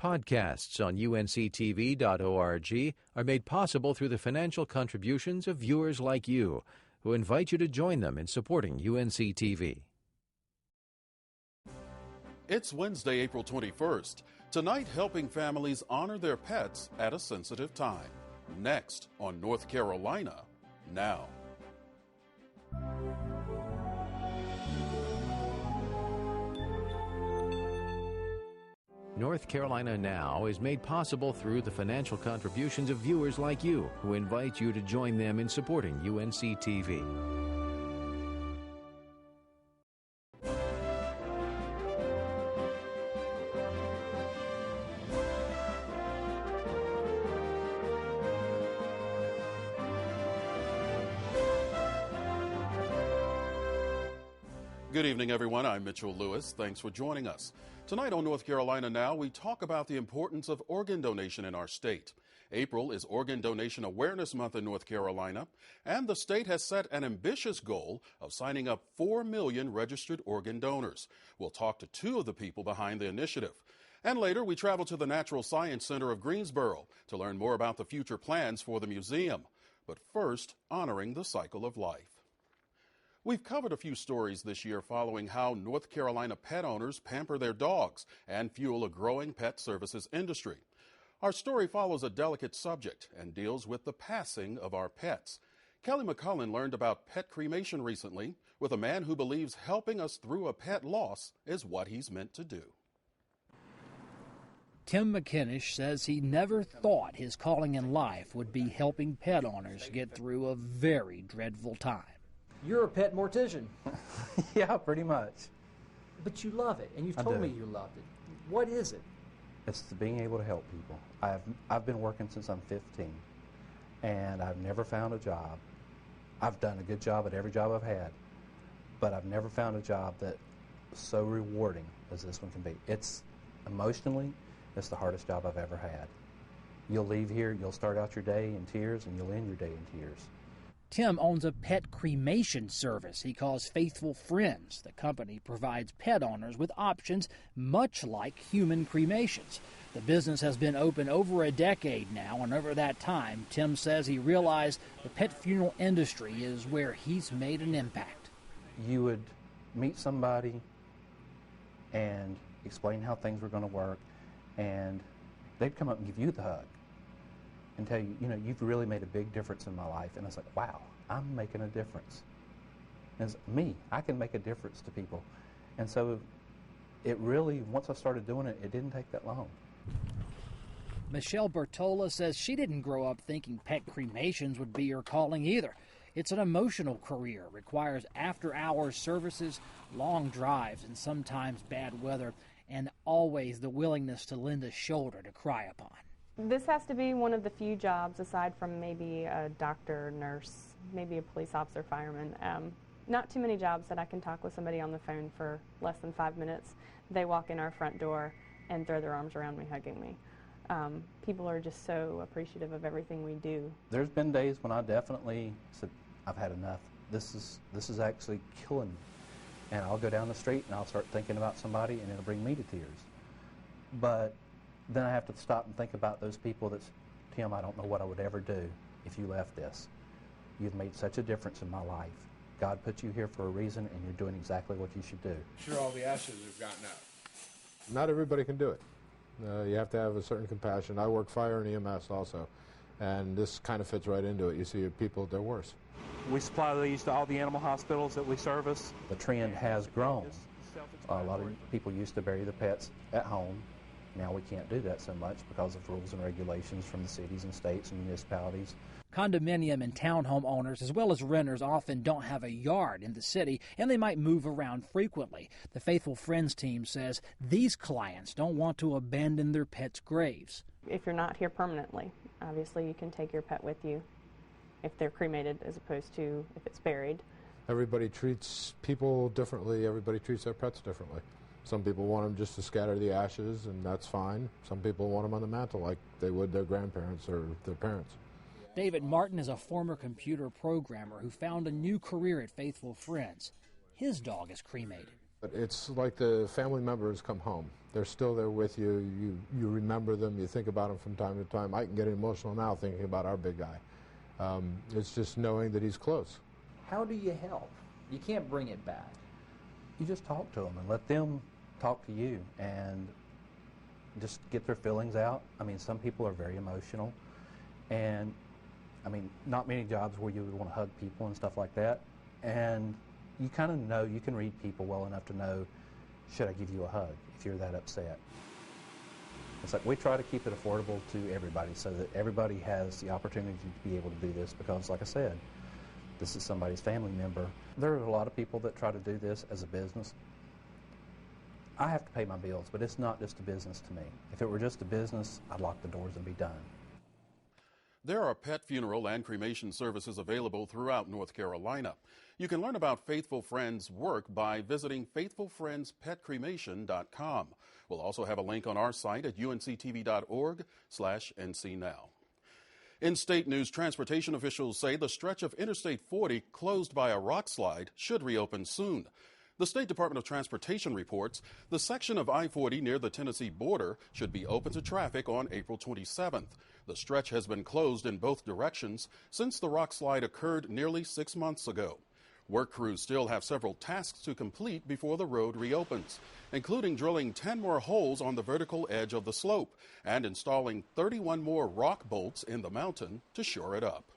Podcasts on unctv.org are made possible through the financial contributions of viewers like you, who invite you to join them in supporting UNC-TV. It's Wednesday, April 21st. Tonight, helping families honor their pets at a sensitive time. Next on North Carolina Now. North Carolina Now is made possible through the financial contributions of viewers like you, who invite you to join them in supporting UNC-TV. Good evening, everyone. I'm Mitchell Lewis. Thanks for joining us. Tonight on North Carolina Now, we talk about the importance of organ donation in our state. April is Organ Donation Awareness Month in North Carolina, and the state has set an ambitious goal of signing up 4 million registered organ donors. We'll talk to two of the people behind the initiative. And later, we travel to the Natural Science Center of Greensboro to learn more about the future plans for the museum. But first, honoring the cycle of life. We've covered a few stories this year following how North Carolina pet owners pamper their dogs and fuel a growing pet services industry. Our story follows a delicate subject and deals with the passing of our pets. Kelly McCullen learned about pet cremation recently with a man who believes helping us through a pet loss is what he's meant to do. Tim McKinnish says he never thought his calling in life would be helping pet owners get through a very dreadful time. You're a pet mortician. Yeah, pretty much. But you love it, and you've told me you loved it. What is it? It's being able to help people. I've been working since I'm 15, and I've never found a job. I've done a good job at every job I've had, but I've never found a job that's so rewarding as this one can be. It's emotionally, it's the hardest job I've ever had. You'll leave here, you'll start out your day in tears, and you'll end your day in tears. Tim owns a pet cremation service he calls Faithful Friends. The company provides pet owners with options much like human cremations. The business has been open over a decade now, and over that time, Tim says he realized the pet funeral industry is where he's made an impact. You would meet somebody and explain how things were going to work, and they'd come up and give you the hug and tell you, you've really made a big difference in my life. And it's like, wow, I'm making a difference. And it's me, I can make a difference to people. And so it really, once I started doing it, it didn't take that long. Michelle Bertola says she didn't grow up thinking pet cremations would be her calling either. It's an emotional career, requires after-hours services, long drives, and sometimes bad weather, and always the willingness to lend a shoulder to cry upon. This has to be one of the few jobs, aside from maybe a doctor, nurse, maybe a police officer, fireman. Not too many jobs that I can talk with somebody on the phone for less than 5 minutes. They walk in our front door and throw their arms around me, hugging me. People are just so appreciative of everything we do. There's been days when I definitely said, I've had enough. This is actually killing me. And I'll go down the street and I'll start thinking about somebody and it'll bring me to tears. But then I have to stop and think about those people that's, Tim, I don't know what I would ever do if you left this. You've made such a difference in my life. God put you here for a reason, and you're doing exactly what you should do. Sure, all the ashes have gotten out. Not everybody can do it. You have to have a certain compassion. I work fire and EMS also, and this kind of fits right into it. You see people at their worst. We supply these to all the animal hospitals that we service. The trend has grown. A lot of people used to bury the pets at home. Now we can't do that so much because of rules and regulations from the cities and states and municipalities. Condominium and townhome owners, as well as renters, often don't have a yard in the city, and they might move around frequently. The Faithful Friends team says these clients don't want to abandon their pets' graves. If you're not here permanently, obviously you can take your pet with you if they're cremated as opposed to if it's buried. Everybody treats people differently. Everybody treats their pets differently. Some people want them just to scatter the ashes, and that's fine. Some people want them on the mantle like they would their grandparents or their parents. David Martin is a former computer programmer who found a new career at Faithful Friends. His dog is cremated. But it's like the family members come home. They're still there with you. You remember them. You think about them from time to time. I can get emotional now thinking about our big guy. It's just knowing that he's close. How do you help? You can't bring it back. You just talk to them and let them talk to you and just get their feelings out. I mean, some people are very emotional, and I mean, not many jobs where you would want to hug people and stuff like that. And you kind of know, you can read people well enough to know, should I give you a hug if you're that upset? It's like we try to keep it affordable to everybody so that everybody has the opportunity to be able to do this because, like I said, this is somebody's family member. There are a lot of people that try to do this as a business. I have to pay my bills, but it's not just a business to me. If it were just a business, I'd lock the doors and be done. There are pet funeral and cremation services available throughout North Carolina. You can learn about Faithful Friends' work by visiting faithfulfriendspetcremation.com. We'll also have a link on our site at unctv.org/ncnow. In state news, transportation officials say the stretch of Interstate 40 closed by a rock slide should reopen soon. The State Department of Transportation reports the section of I-40 near the Tennessee border should be open to traffic on April 27th. The stretch has been closed in both directions since the rock slide occurred nearly 6 months ago. Work crews still have several tasks to complete before the road reopens, including drilling 10 more holes on the vertical edge of the slope and installing 31 more rock bolts in the mountain to shore it up.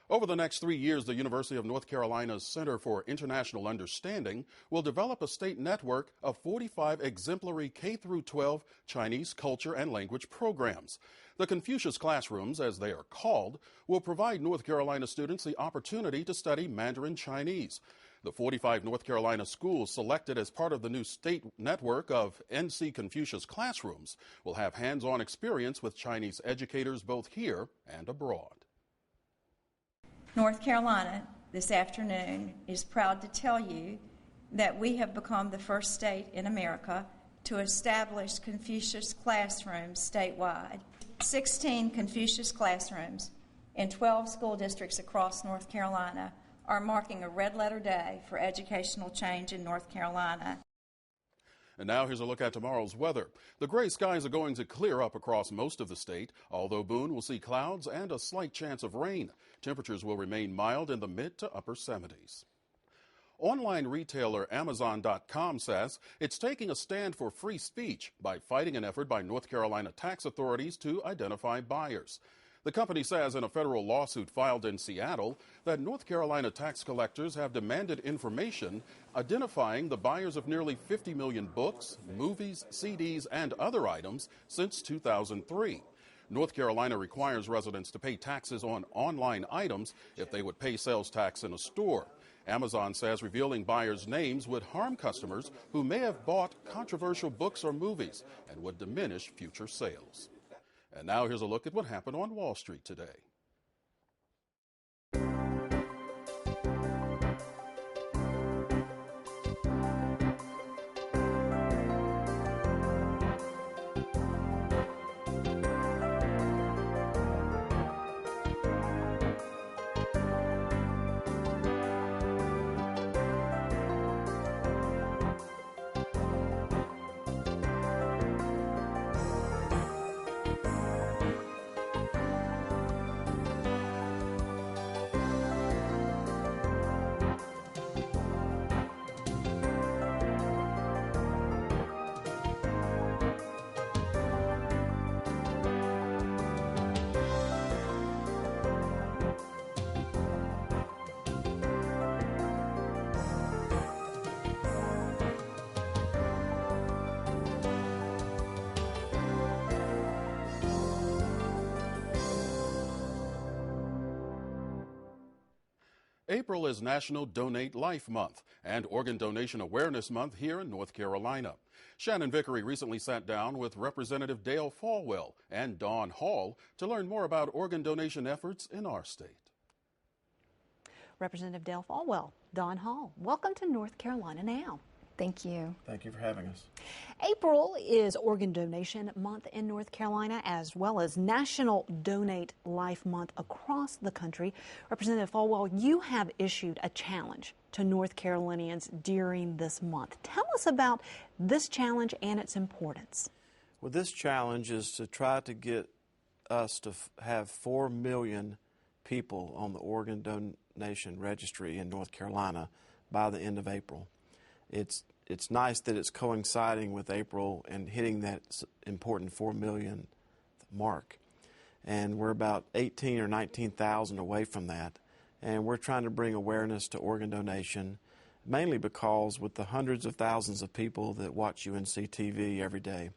Over the next 3 years, the University of North Carolina's Center for International Understanding will develop a state network of 45 exemplary K-12 Chinese culture and language programs. The Confucius Classrooms, as they are called, will provide North Carolina students the opportunity to study Mandarin Chinese. The 45 North Carolina schools selected as part of the new state network of NC Confucius Classrooms will have hands-on experience with Chinese educators both here and abroad. North Carolina, this afternoon, is proud to tell you that we have become the first state in America to establish Confucius classrooms statewide. 16 Confucius classrooms in 12 school districts across North Carolina are marking a red-letter day for educational change in North Carolina. And now here's a look at tomorrow's weather. The gray skies are going to clear up across most of the state, although Boone will see clouds and a slight chance of rain. Temperatures will remain mild in the mid to upper 70s. Online retailer Amazon.com says it's taking a stand for free speech by fighting an effort by North Carolina tax authorities to identify buyers. The company says in a federal lawsuit filed in Seattle that North Carolina tax collectors have demanded information identifying the buyers of nearly 50 million books, movies, CDs, and other items since 2003. North Carolina requires residents to pay taxes on online items if they would pay sales tax in a store. Amazon says revealing buyers' names would harm customers who may have bought controversial books or movies and would diminish future sales. And now here's a look at what happened on Wall Street today. April is National Donate Life Month and Organ Donation Awareness Month here in North Carolina. Shannon Vickery recently sat down with Representative Dale Falwell and Dawn Hall to learn more about organ donation efforts in our state. Representative Dale Falwell, Dawn Hall, welcome to North Carolina Now. Thank you. Thank you for having us. April is Organ Donation Month in North Carolina, as well as National Donate Life Month across the country. Representative Falwell, you have issued a challenge to North Carolinians during this month. Tell us about this challenge and its importance. Well, this challenge is to try to get us to have 4 million people on the organ donation registry in North Carolina by the end of April. It's nice that it's coinciding with April and hitting that important 4 million mark. And we're about 18 or 19,000 away from that. And we're trying to bring awareness to organ donation, mainly because with the hundreds of thousands of people that watch UNC TV every day,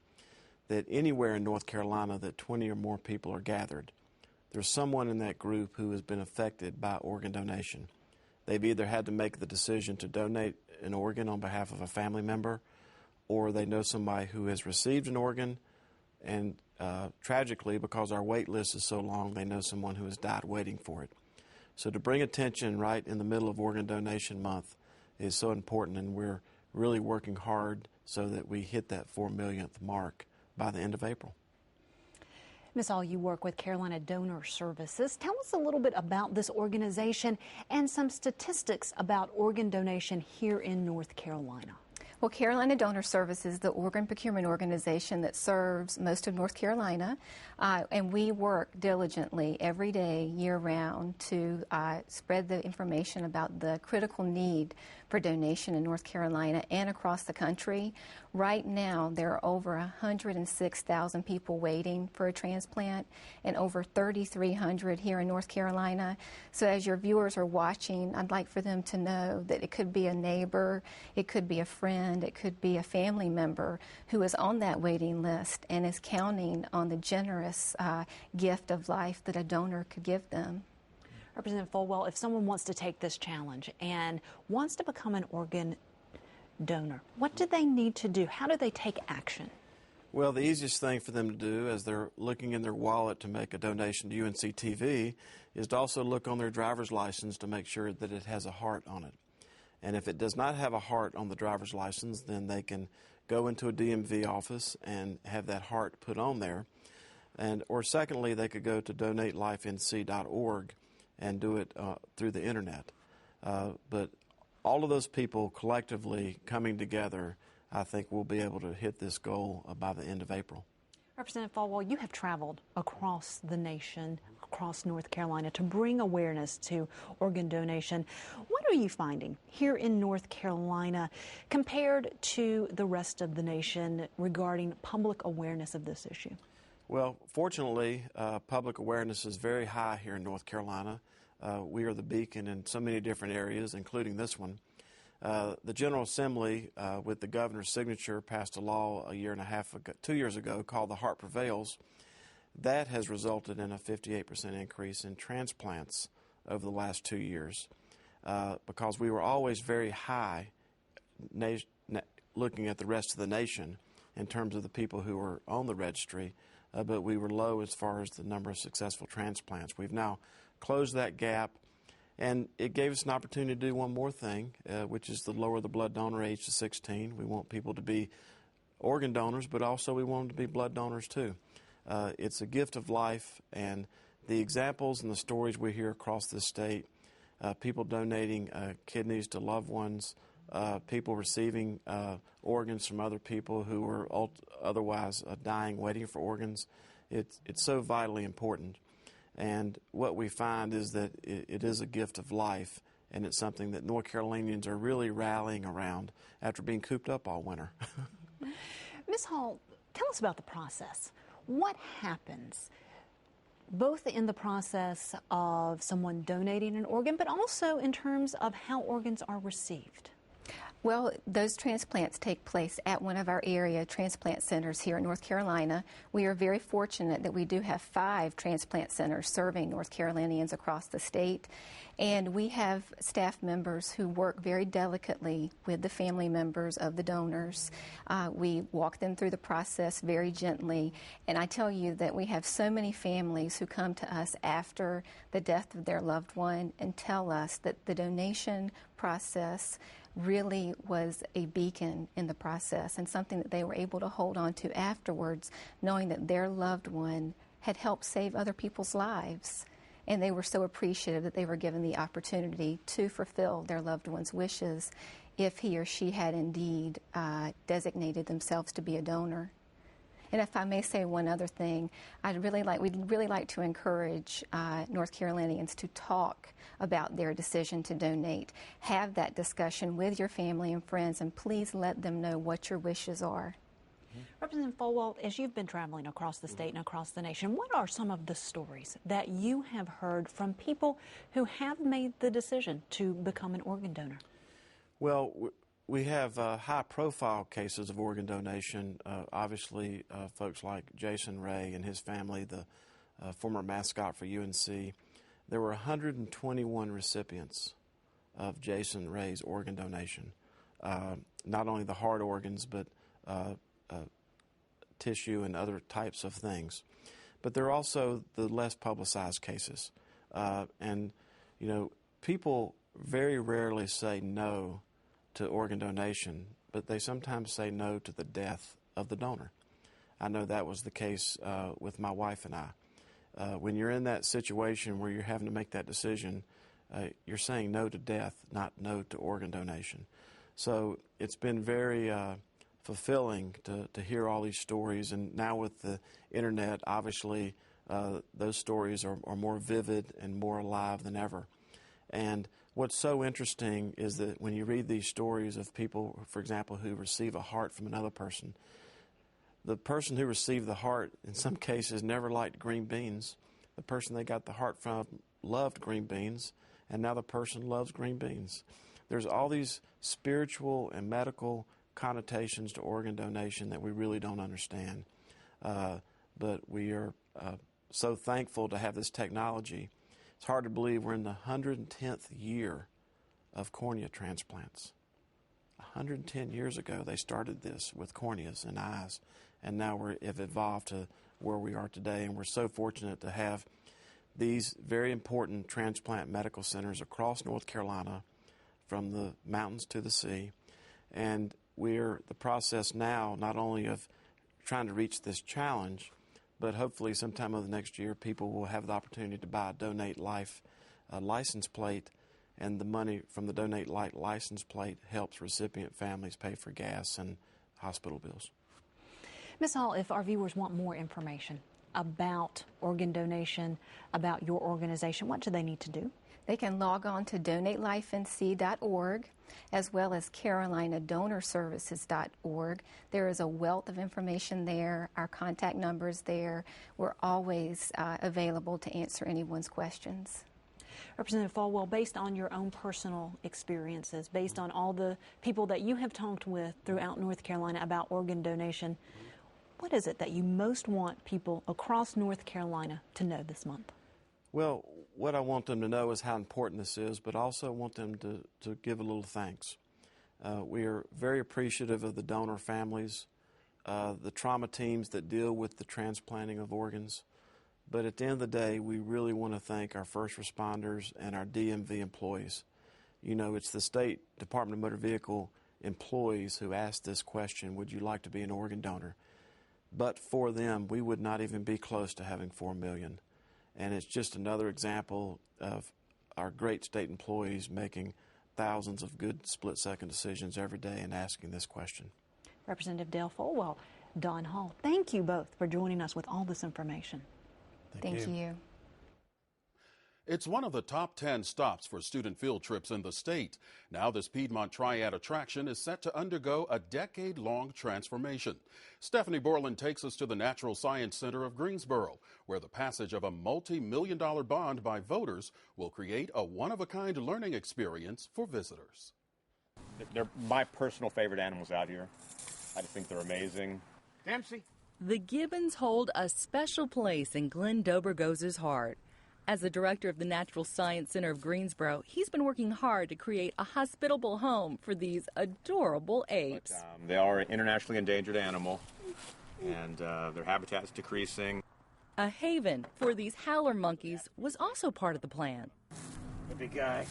that anywhere in North Carolina that 20 or more people are gathered, there's someone in that group who has been affected by organ donation. They've either had to make the decision to donate an organ on behalf of a family member, or they know somebody who has received an organ, and tragically, because our wait list is so long, they know someone who has died waiting for it. So to bring attention right in the middle of Organ Donation Month is so important, and we're really working hard so that we hit that 4 millionth mark by the end of April. Ms. Hall, you work with Carolina Donor Services. Tell us a little bit about this organization and some statistics about organ donation here in North Carolina. Well, Carolina Donor Services is the organ procurement organization that serves most of North Carolina, and we work diligently every day, year-round, to spread the information about the critical need for donation in North Carolina and across the country. Right now, there are over 106,000 people waiting for a transplant and over 3,300 here in North Carolina. So as your viewers are watching, I'd like for them to know that it could be a neighbor, it could be a friend, it could be a family member who is on that waiting list and is counting on the generous gift of life that a donor could give them. Representative Falwell, if someone wants to take this challenge and wants to become an organ donor, what do they need to do? How do they take action? Well, the easiest thing for them to do as they're looking in their wallet to make a donation to UNC TV is to also look on their driver's license to make sure that it has a heart on it. And if it does not have a heart on the driver's license, then they can go into a DMV office and have that heart put on there. Or secondly, they could go to donatelifenc.org and do it through the internet. But all of those people collectively coming together, I think we'll be able to hit this goal by the end of April. Representative Falwell, you have traveled across the nation, across North Carolina, to bring awareness to organ donation. What are you finding here in North Carolina compared to the rest of the nation regarding public awareness of this issue? Well, fortunately, public awareness is very high here in North Carolina. We are the beacon in so many different areas, including this one. The General Assembly, with the governor's signature, passed a law 2 years ago called the Heart Prevails. That has resulted in a 58% increase in transplants over the last 2 years because we were always very high looking at the rest of the nation in terms of the people who were on the registry, but we were low as far as the number of successful transplants. We've now closed that gap, and it gave us an opportunity to do one more thing, which is to lower the blood donor age to 16. We want people to be organ donors, but also we want them to be blood donors too. It's a gift of life, and the examples and the stories we hear across this state, people donating kidneys to loved ones, people receiving organs from other people who were otherwise dying, waiting for organs, it's so vitally important. And what we find is that it is a gift of life, and it's something that North Carolinians are really rallying around after being cooped up all winter. Ms. Hall, tell us about the process. What happens both in the process of someone donating an organ, but also in terms of how organs are received? Well, those transplants take place at one of our area transplant centers here in North Carolina. We are very fortunate that we do have 5 transplant centers serving North Carolinians across the state. And we have staff members who work very delicately with the family members of the donors. We walk them through the process very gently. And I tell you that we have so many families who come to us after the death of their loved one and tell us that the donation process really was a beacon in the process and something that they were able to hold on to afterwards, knowing that their loved one had helped save other people's lives. And they were so appreciative that they were given the opportunity to fulfill their loved one's wishes if he or she had indeed designated themselves to be a donor. And if I may say one other thing, we'd really like to encourage North Carolinians to talk about their decision to donate. Have that discussion with your family and friends, and please let them know what your wishes are. Representative Falwell, as you've been traveling across the state and across the nation, what are some of the stories that you have heard from people who have made the decision to become an organ donor? Well, we have high-profile cases of organ donation. Obviously, folks like Jason Ray and his family, the former mascot for UNC. There were 121 recipients of Jason Ray's organ donation. Not only the heart organs, but tissue and other types of things. But there are also the less publicized cases. And, you know, people very rarely say no to organ donation, but they sometimes say no to the death of the donor. I know that was the case with my wife and I. When you're in that situation where you're having to make that decision, you're saying no to death, not no to organ donation. So it's been very fulfilling to hear all these stories, and now with the internet, obviously those stories are more vivid and more alive than ever. And what's so interesting is that when you read these stories of people, for example, who receive a heart from another person, the person who received the heart in some cases never liked green beans. The person they got the heart from loved green beans, and now the person loves green beans. There's all these spiritual and medical connotations to organ donation that we really don't understand. But we are so thankful to have this technology. It's hard to believe we're in the 110th year of cornea transplants. 110 years ago, they started this with corneas and eyes, and now we have evolved to where we are today, and we're so fortunate to have these very important transplant medical centers across North Carolina, from the mountains to the sea. And we're the process now not only of trying to reach this challenge, but hopefully sometime over the next year people will have the opportunity to buy a Donate Life license plate, and the money from the Donate Life license plate helps recipient families pay for gas and hospital bills. Ms. Hall, if our viewers want more information about organ donation, about your organization, what do they need to do? They can log on to donatelifenc.org as well as carolinadonorservices.org. There is a wealth of information there. Our contact number is there. We're always available to answer anyone's questions. Representative Falwell, based on your own personal experiences, based on all the people that you have talked with throughout North Carolina about organ donation, what is it that you most want people across North Carolina to know this month? Well, what I want them to know is how important this is, but also want them to give a little thanks. We are very appreciative of the donor families, the trauma teams that deal with the transplanting of organs. But at the end of the day, we really want to thank our first responders and our DMV employees. You know, it's the State Department of Motor Vehicle employees who asked this question, would you like to be an organ donor? But for them, we would not even be close to having 4 million. And it's just another example of our great state employees making thousands of good split-second decisions every day and asking this question. Representative Dale Falwell, Don Hall, thank you both for joining us with all this information. Thank you. It's one of the top 10 stops for student field trips in the state. Now this Piedmont Triad attraction is set to undergo a decade-long transformation. Stephanie Borland takes us to the Natural Science Center of Greensboro, where the passage of a multi-million-dollar bond by voters will create a one-of-a-kind learning experience for visitors. They're my personal favorite animals out here. I just think they're amazing. Dempsey. The gibbons hold a special place in Glenn Dobergoz's heart. As the director of the Natural Science Center of Greensboro, he's been working hard to create a hospitable home for these adorable apes. They are an internationally endangered animal, and their habitat is decreasing. A haven for these howler monkeys was also part of the plan. The big guy.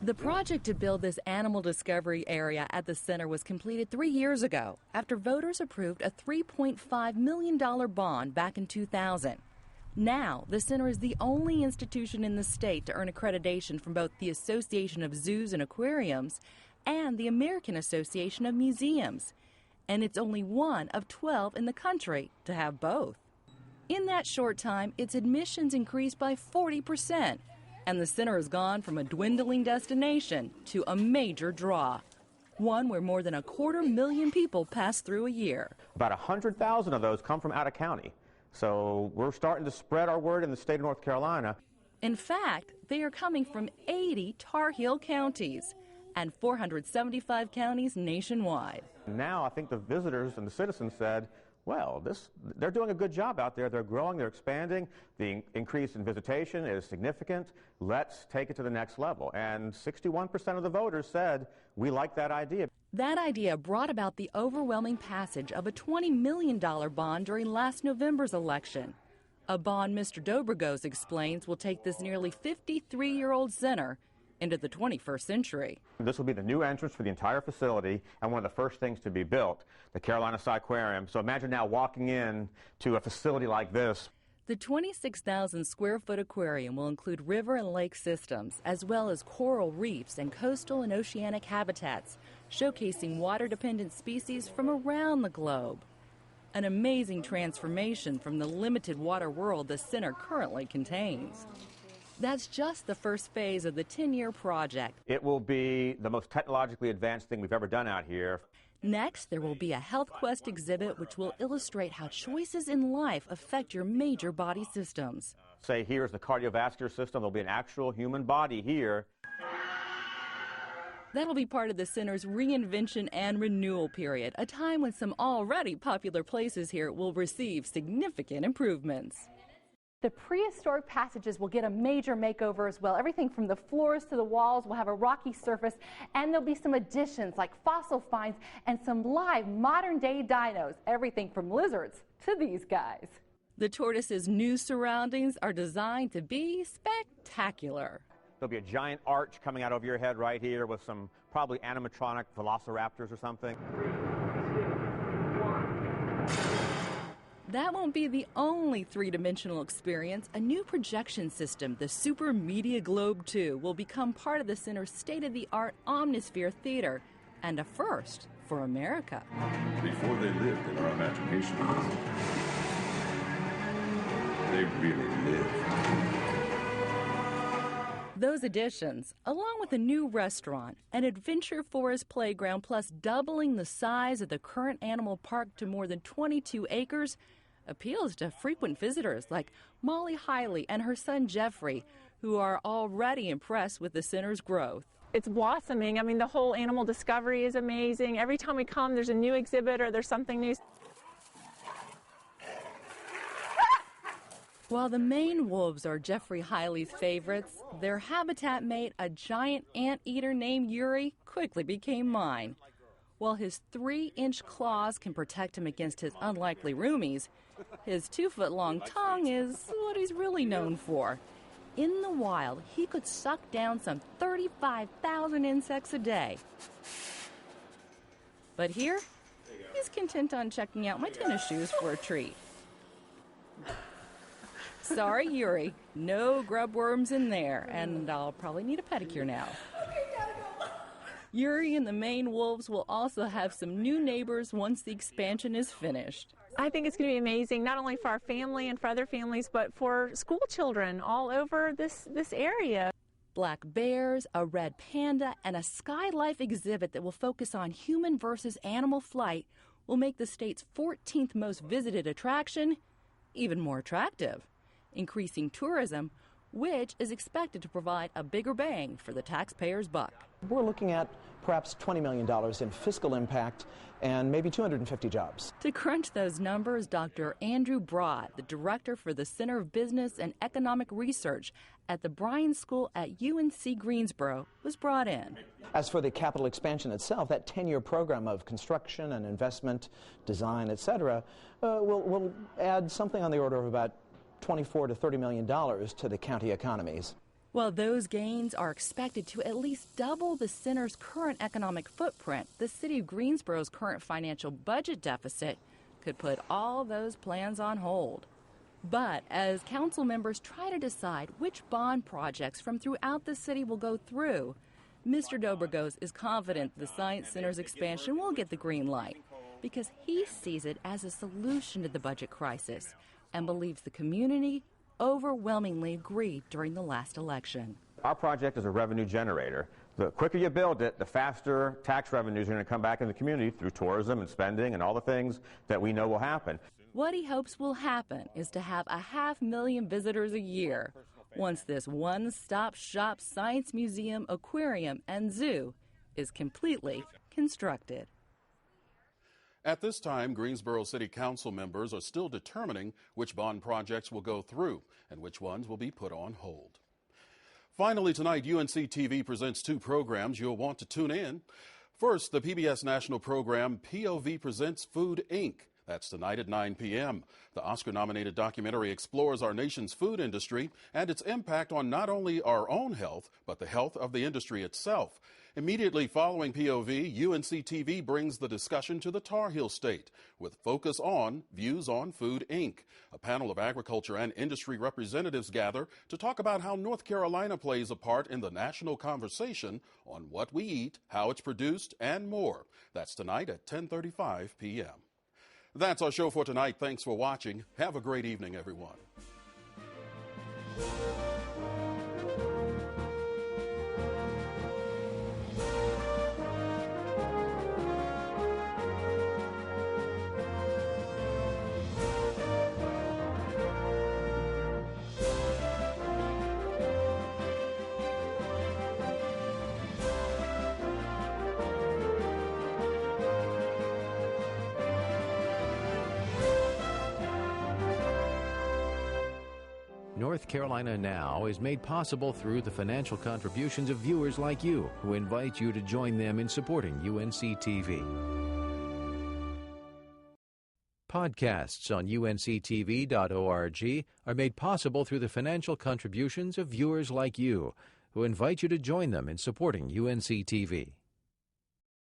The project to build this animal discovery area at the center was completed 3 years ago after voters approved a $3.5 million bond back in 2000. Now, the center is the only institution in the state to earn accreditation from both the Association of Zoos and Aquariums and the American Association of Museums. And it's only one of 12 in the country to have both. In that short time, its admissions increased by 40%. And the center has gone from a dwindling destination to a major draw, one where more than 250,000 people pass through a year. About 100,000 of those come from out of county. So we're starting to spread our word in the state of North Carolina. In fact, they are coming from 80 Tar Heel counties and 475 counties nationwide. Now I think the visitors and the citizens said, well, they're doing a good job out there. They're growing, they're expanding. The increase in visitation is significant. Let's take it to the next level. And 61% of the voters said, we like that idea. That idea brought about the overwhelming passage of a $20 million bond during last November's election. A bond Mr. Dobrogos explains will take this nearly 53-year-old center into the 21st century. This will be the new entrance for the entire facility and one of the first things to be built, the Carolina Aquarium. So imagine now walking in to a facility like this. The 26,000 square foot aquarium will include river and lake systems, as well as coral reefs and coastal and oceanic habitats, showcasing water-dependent species from around the globe. An amazing transformation from the limited water world the center currently contains. That's just the first phase of the 10-year project. It will be the most technologically advanced thing we've ever done out here. Next, there will be a Health Quest exhibit which will illustrate how choices in life affect your major body systems. Say here's the cardiovascular system. There'll be an actual human body here. That'll be part of the center's reinvention and renewal period, a time when some already popular places here will receive significant improvements. The prehistoric passages will get a major makeover as well. Everything from the floors to the walls will have a rocky surface, and there'll be some additions like fossil finds and some live modern-day dinos, everything from lizards to these guys. The tortoise's new surroundings are designed to be spectacular. There'll be a giant arch coming out over your head right here with some probably animatronic velociraptors or something. That won't be the only three-dimensional experience. A new projection system, the Super Media Globe 2, will become part of the center's state-of-the-art Omnisphere Theater, and a first for America. Before they lived in our imaginations, they really lived. Those additions, along with a new restaurant, an adventure forest playground, plus doubling the size of the current animal park to more than 22 acres, appeals to frequent visitors like Molly Hiley and her son Jeffrey, who are already impressed with the center's growth. It's blossoming. I mean, the whole animal discovery is amazing. Every time we come, there's a new exhibit or there's something new. While the Maine wolves are Jeffrey Hiley's favorites, their habitat mate, a giant anteater named Yuri, quickly became mine. While his 3-inch claws can protect him against his unlikely roomies, his 2-foot-long tongue is what he's really known for. In the wild, he could suck down some 35,000 insects a day. But here, he's content on checking out my tennis shoes for a treat. Sorry, Yuri, no grub worms in there, and I'll probably need a pedicure now. Yuri and the Maine wolves will also have some new neighbors once the expansion is finished. I think it's going to be amazing, not only for our family and for other families, but for school children all over this area. Black bears, a red panda, and a skylife exhibit that will focus on human versus animal flight will make the state's 14th most visited attraction even more attractive, increasing tourism, which is expected to provide a bigger bang for the taxpayer's buck. We're looking at perhaps $20 million in fiscal impact and maybe 250 jobs. To crunch those numbers, Dr. Andrew Broad, the director for the Center of Business and Economic Research at the Bryan School at UNC Greensboro, was brought in. As for the capital expansion itself, that 10-year program of construction and investment, design, etc., will add something on the order of about $24 to $30 million to the county economies. While those gains are expected to at least double the center's current economic footprint, the city of Greensboro's current financial budget deficit could put all those plans on hold. But as council members try to decide which bond projects from throughout the city will go through, Mr. Dobrogos is confident the Science Center's expansion will get the green light because he sees it as a solution to the budget crisis and believes the community overwhelmingly agreed during the last election. Our project is a revenue generator. The quicker you build it, the faster tax revenues are going to come back in the community through tourism and spending and all the things that we know will happen. What he hopes will happen is to have 500,000 visitors a year once this one-stop shop science museum, aquarium, and zoo is completely constructed. At this time, Greensboro City Council members are still determining which bond projects will go through and which ones will be put on hold. Finally tonight, UNC TV presents 2 programs you'll want to tune in. First, the PBS national program POV Presents Food, Inc. That's tonight at 9 p.m. The Oscar-nominated documentary explores our nation's food industry and its impact on not only our own health, but the health of the industry itself. Immediately following POV, UNC TV brings the discussion to the Tar Heel State with focus on Views on Food, Inc. A panel of agriculture and industry representatives gather to talk about how North Carolina plays a part in the national conversation on what we eat, how it's produced, and more. That's tonight at 10:35 p.m. That's our show for tonight. Thanks for watching. Have a great evening, everyone. North Carolina Now is made possible through the financial contributions of viewers like you who invite you to join them in supporting UNC TV. Podcasts on unctv.org are made possible through the financial contributions of viewers like you who invite you to join them in supporting UNC TV.